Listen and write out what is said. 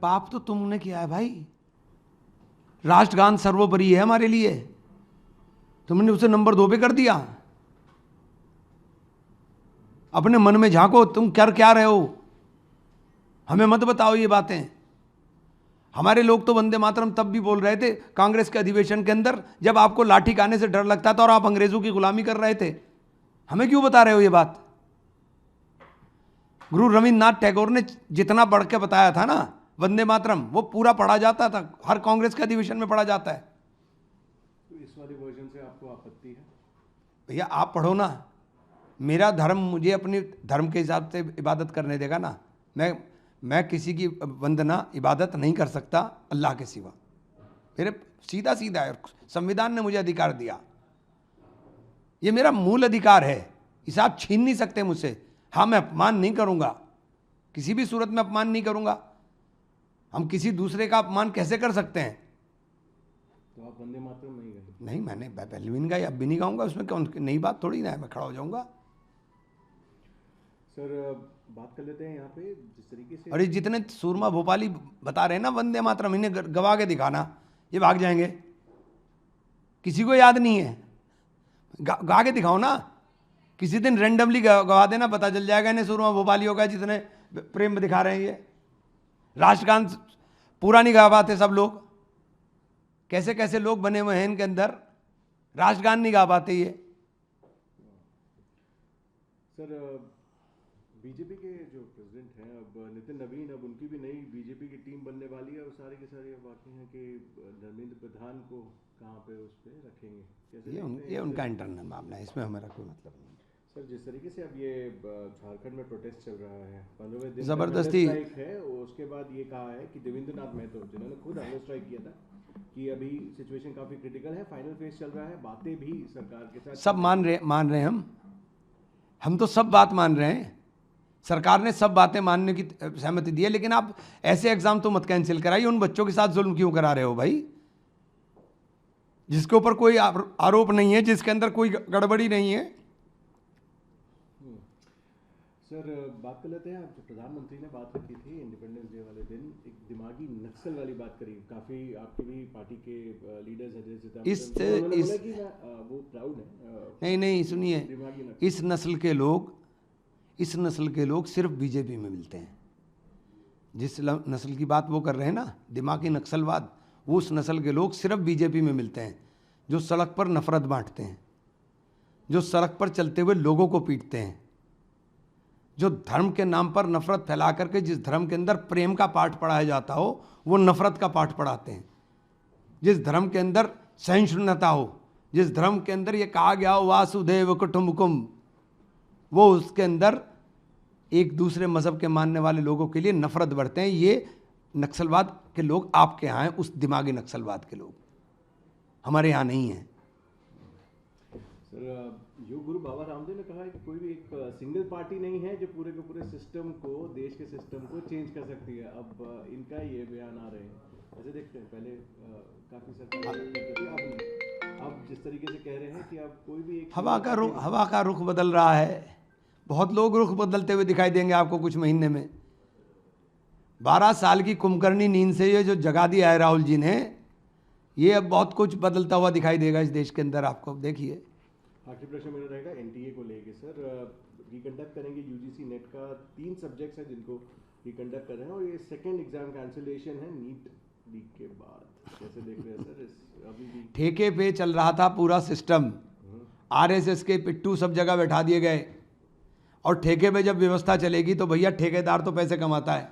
पाप तो तुमने किया है भाई। राष्ट्रगान सर्वोपरि है हमारे लिए, तुमने उसे नंबर 2 पे कर दिया। अपने मन में झांको, तुम कर क्या रहे हो, हमें मत बताओ ये बातें। हमारे लोग तो वंदे मातरम तब भी बोल रहे थे कांग्रेस के अधिवेशन के अंदर, जब आपको लाठी खाने से डर लगता था और आप अंग्रेजों की गुलामी कर रहे थे। हमें क्यों बता रहे हो ये बात? गुरु रविन्द्रनाथ टैगोर ने जितना पढ़ के बताया था ना वंदे मातरम, वो पूरा पढ़ा जाता था, हर कांग्रेस के अधिवेशन में पढ़ा जाता है। तो इस वाले वर्जन से आपको आपत्ति है? भैया आप पढ़ो ना, मेरा धर्म मुझे अपने धर्म के हिसाब से इबादत करने देगा ना। मैं किसी की वंदना इबादत नहीं कर सकता अल्लाह के सिवा। मेरे सीधा सीधा है, संविधान ने मुझे अधिकार दिया, ये मेरा मूल अधिकार है, इसे आप छीन नहीं सकते मुझसे। हाँ, मैं अपमान नहीं करूंगा, किसी भी सूरत में अपमान नहीं करूंगा। हम किसी दूसरे का अपमान कैसे कर सकते हैं? तो आप वंदे मातरम नहीं गए? नहीं, मैंने पहले भी नहीं गाई, अब भी नहीं गाऊंगा। उसमें कौन नई बात थोड़ी ना है, मैं खड़ा हो जाऊंगा। सर बात कर लेते हैं यहाँ पे जिस तरीके से, और ये जितने सूरमा भोपाली बता रहे हैं ना वंदे मातरम, इन्हें गवा के दिखाना, ये भाग जाएंगे। किसी को याद नहीं है, गा के दिखाओ ना, किसी दिन रेंडमली गवा देना, पता चल जाएगा इन्हें सूरमा भोपालियों का जितने प्रेम दिखा रहे हैं। ये राष्ट्रगान पूरा नहीं गा पाते सब लोग, कैसे कैसे लोग बने हुए हैं इनके अंदर, राष्ट्रगान नहीं गा पाते ये। सर बीजेपी के जो प्रेसिडेंट हैं अब नितिन नवीन, अब उनकी भी नई बीजेपी की टीम बनने वाली है और सारे के सारे बाकी हैं कि धर्मेंद्र प्रधान को कहाँ पे उस पे रखेंगे, कैसे? ये उनका इंटरनल मामला है, इसमें हमारा कोई मतलब नहीं। सर जिस तरीके से अब ये झारखंड में प्रोटेस्ट चल रहा है, 15वें दिन जबरदस्ती स्ट्राइक है, उसके बाद ये कहा है कि देवेंद्रनाथ महतो जिन्होंने खुद हंगर स्ट्राइक किया था कि अभी सिचुएशन काफी क्रिटिकल है, फाइनल फेज चल रहा है, बातें भी सरकार के साथ सब मान रहे हैं। हम तो सब बात मान रहे हैं, सरकार ने सब बातें मानने की सहमति दी है, लेकिन आप ऐसे एग्जाम तो मत कैंसिल कराइए। उन बच्चों के साथ जुल्म क्यों करा रहे हो भाई, जिसके ऊपर कोई आरोप नहीं है, जिसके अंदर कोई गड़बड़ी नहीं है। सर बात कर लेते हैं, जो प्रधानमंत्री ने बात रखी थी इंडिपेंडेंस डे वाले दिन, एक दिमागी नक्सल वाली बात करी, काफी आपकी भी पार्टी के लीडर्स हैं वो प्राउड है। नहीं सुनिए, इस नस्ल के लोग सिर्फ बीजेपी में मिलते हैं। जिस नस्ल की बात वो कर रहे हैं ना, दिमागी नक्सलवाद, वो उस नस्ल के लोग सिर्फ बीजेपी में मिलते हैं, जो सड़क पर नफरत बांटते हैं, जो सड़क पर चलते हुए लोगों को पीटते हैं, जो धर्म के नाम पर नफरत फैला करके जिस धर्म के अंदर प्रेम का पाठ पढ़ाया जाता हो वो नफरत का पाठ पढ़ाते हैं। जिस धर्म के अंदर सहिष्णुता हो, जिस धर्म के अंदर ये कहा गया हो वासुदेव कुटुंबकम, वो उसके अंदर एक दूसरे मजहब के मानने वाले लोगों के लिए नफरत बढ़ते हैं। ये नक्सलवाद के लोग आपके यहाँ हैं, उस दिमागी नक्सलवाद के लोग हमारे यहाँ नहीं हैं। सर योग गुरु बाबा रामदेव ने कहा है कि कोई भी एक सिंगल पार्टी नहीं है जो पूरे के पूरे सिस्टम को, देश के सिस्टम को चेंज कर सकती है। अब इनका ये बयान आ रहे हैं, ऐसे देखते हैं पहले काफी सरकार अब जिस तरीके से कह रहे हैं कि अब कोई भी एक हवा का रुख बदल रहा है। बहुत लोग रुख बदलते हुए दिखाई देंगे आपको कुछ महीने में। 12 साल की कुंभकर्णी नींद से ये जो जगा दिया है राहुल जी ने, ये अब बहुत कुछ बदलता हुआ दिखाई देगा इस देश के अंदर। आपको देखिए, आखिरी प्रश्न मेरा रहेगा एनटीए को लेके। सर रिकंडक्ट करेंगे यूजीसी नेट का, 3 सब्जेक्ट्स हैं जिनको रिकंडक्ट कर रहे हैं और ये सेकंड एग्जाम कैंसिलेशन है नीट लीक के बाद, कैसे देख रहे हैं सर? अभी भी ठेके पे चल रहा था पूरा सिस्टम, आरएसएस के पिट्टू सब जगह बैठा दिए गए, और ठेके पे जब व्यवस्था चलेगी तो भैया ठेकेदार तो पैसे कमाता है।